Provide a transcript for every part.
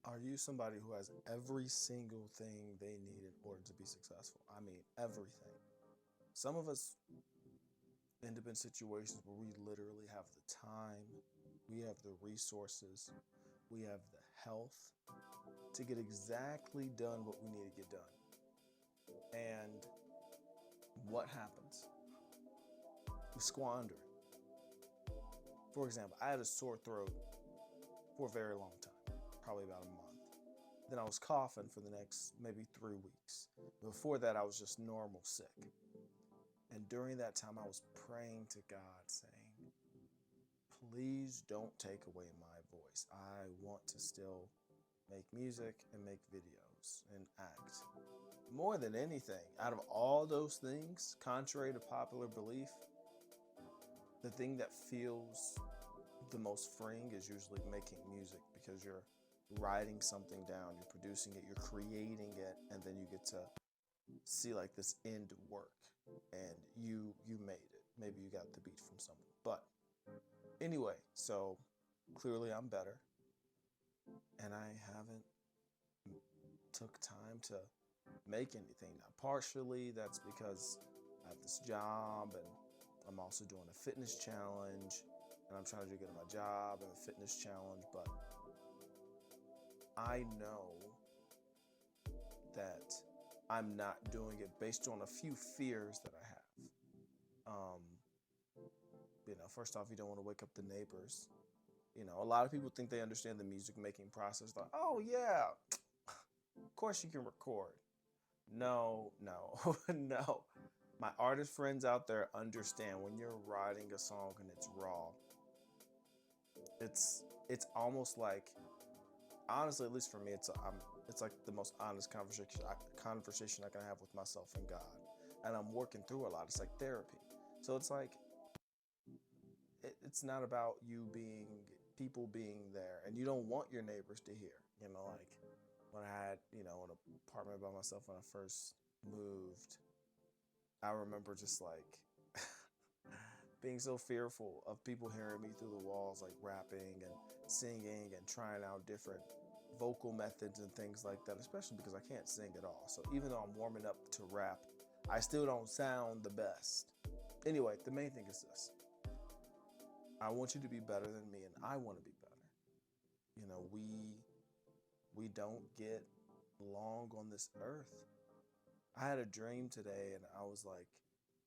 Are you somebody who has every single thing they need in order to be successful? I mean, everything. Some of us end up in situations where we literally have the time, we have the resources, we have the health to get exactly done what we need to get done. And what happens? We squander it. For example, I had a sore throat for a very long time, probably about a month. Then I was coughing for the next maybe 3 weeks. Before that, I was just normal sick. And during that time, I was praying to God, saying, please don't take away my voice. I want to still make music and make videos and act. More than anything, out of all those things, contrary to popular belief, the thing that feels the most freeing is usually making music because you're writing something down, you're producing it, you're creating it, and then you get to see like this end work and you made it. Maybe you got the beat from someone. But anyway, so clearly I'm better and I haven't took time to make anything. Now partially that's because I have this job and I'm also doing a fitness challenge and I'm trying to do good at my job and a fitness challenge, but I know that I'm not doing it based on a few fears that I have. First off, you don't want to wake up the neighbors. A lot of people think they understand the music making process. Like, oh yeah, of course you can record. No, no, no. My artist friends out there understand when you're writing a song and it's raw. It's almost like, honestly, at least for me, it's like the most honest conversation I can have with myself and God, and I'm working through a lot. It's like therapy. So it's like it's not about you being people being there, and you don't want your neighbors to hear. Like when I had an apartment by myself when I first moved, I remember just like being so fearful of people hearing me through the walls, like rapping and singing and trying out different vocal methods and things like that, especially because I can't sing at all. So even though I'm warming up to rap, I still don't sound the best. Anyway, the main thing is this: I want you to be better than me, and I want to be better. We don't get long on this earth. I had a dream today, and I was like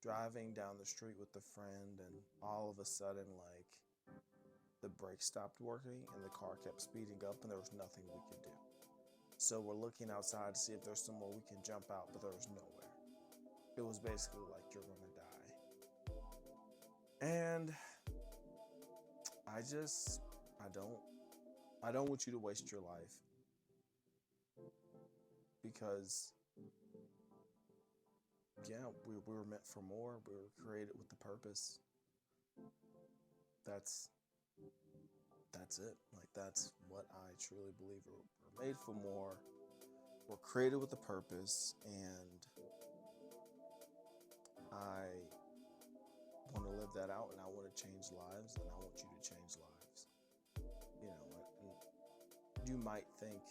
driving down the street with a friend, and all of a sudden, like, the brakes stopped working and the car kept speeding up, and there was nothing we could do. So we're looking outside to see if there's somewhere we can jump out, but there was nowhere. It was basically like you're gonna die. And I just I don't I don't want you to waste your life because yeah, we were meant for more. We were created with the purpose. That's that's it. Like that's what I truly believe. We're made for more. We're created with a purpose, and I want to live that out, and I want to change lives, and I want you to change lives. And you might think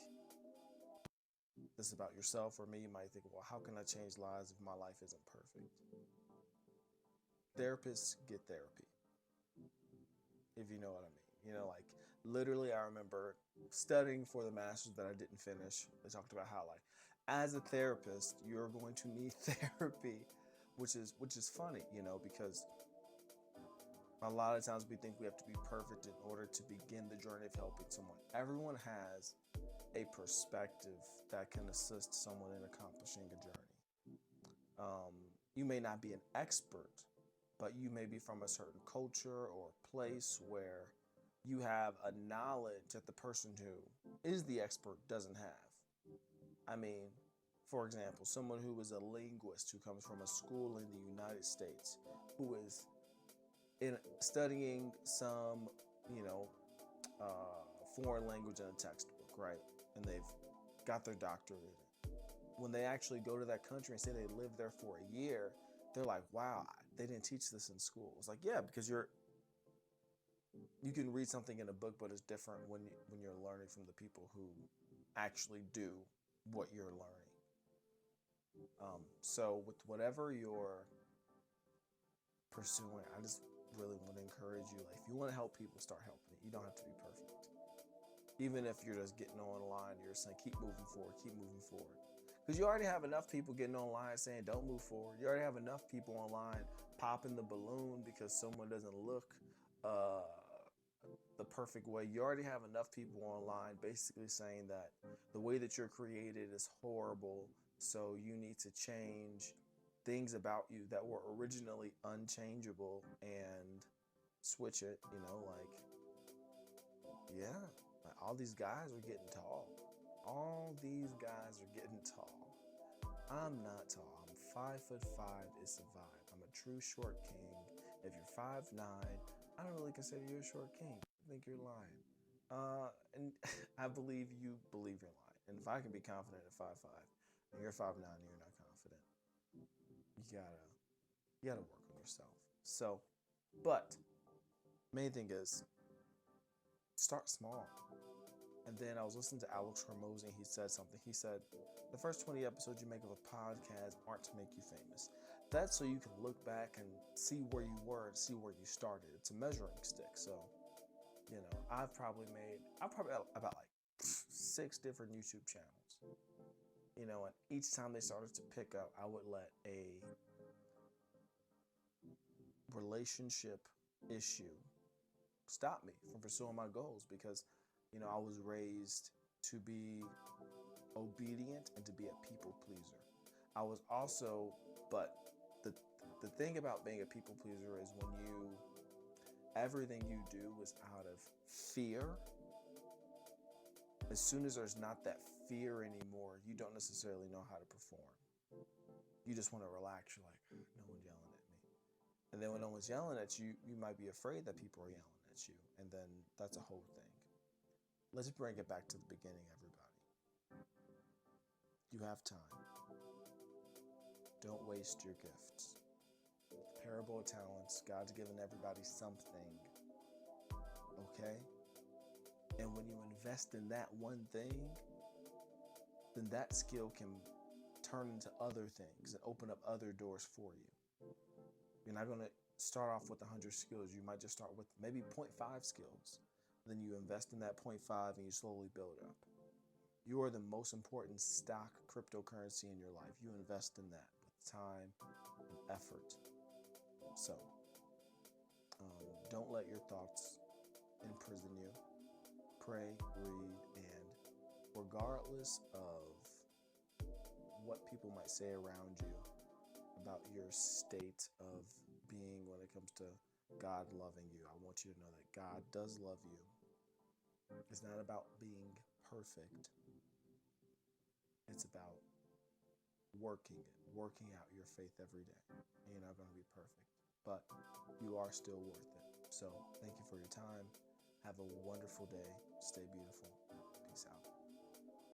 this about yourself, or me. You might think, well, how can I change lives if my life isn't perfect? Therapists get therapy, if you know what I mean. Like literally, I remember studying for the master's that I didn't finish. They talked about how, like, as a therapist, you're going to need therapy, which is funny, because a lot of times we think we have to be perfect in order to begin the journey of helping someone. Everyone has a perspective that can assist someone in accomplishing a journey. Um, you may not be an expert, but you may be from a certain culture or place where you have a knowledge that the person who is the expert doesn't have. I mean, for example, someone who is a linguist who comes from a school in the United States who is in studying some, you know, foreign language in a textbook, right? And they've got their doctorate in it. When they actually go to that country and say they lived there for a year, they're like, wow, they didn't teach this in school. It's like, yeah, because you can read something in a book, but it's different when you're learning from the people who actually do what you're learning. So with whatever you're pursuing, I just really want to encourage you. Like, if you want to help people, start helping it. You don't have to be perfect. Even if you're just getting online, you're saying keep moving forward, keep moving forward. Because you already have enough people getting online saying don't move forward. You already have enough people online popping the balloon because someone doesn't look uh, the perfect way. You already have enough people online basically saying that the way that you're created is horrible, so you need to change things about you that were originally unchangeable and switch it, like, yeah, like all these guys are getting tall. All these guys are getting tall. I'm not tall. I'm 5'5". It's a vibe. I'm a true short king. If you're 5'9", I don't really consider you a short king. I think you're lying. And I believe you believe you're lying. And if I can be confident at 5'5", and you're 5'9", and you're not confident, you gotta work on yourself. So, but main thing is start small. And then I was listening to Alex Hormozi, and he said something. He said, the first 20 episodes you make of a podcast aren't to make you famous. That's so you can look back and see where you were and see where you started. It's a measuring stick. So, I've probably about like 6 different YouTube channels. And each time they started to pick up, I would let a relationship issue stop me from pursuing my goals, because I was raised to be obedient and to be a people pleaser. I was also, but the thing about being a people pleaser is when everything you do is out of fear. As soon as there's not that fear anymore, you don't necessarily know how to perform. You just want to relax. You're like, no one's yelling at me. And then when no one's yelling at you, you might be afraid that people are yelling at you. And then that's a whole thing. Let's bring it back to the beginning, everybody. You have time. Don't waste your gifts. Parable of talents. God's given everybody something. Okay? And when you invest in that one thing, then that skill can turn into other things and open up other doors for you. You're not going to start off with 100 skills. You might just start with maybe 0.5 skills. Then you invest in that 0.5 and you slowly build up. You are the most important stock cryptocurrency in your life. You invest in that with time and effort. So, don't let your thoughts imprison you. Pray, read, and regardless of what people might say around you about your state of being when it comes to God loving you, I want you to know that God does love you. It's not about being perfect. It's about working out your faith every day. And you're not going to be perfect, but you are still worth it. So thank you for your time. Have a wonderful day. Stay beautiful. Peace out.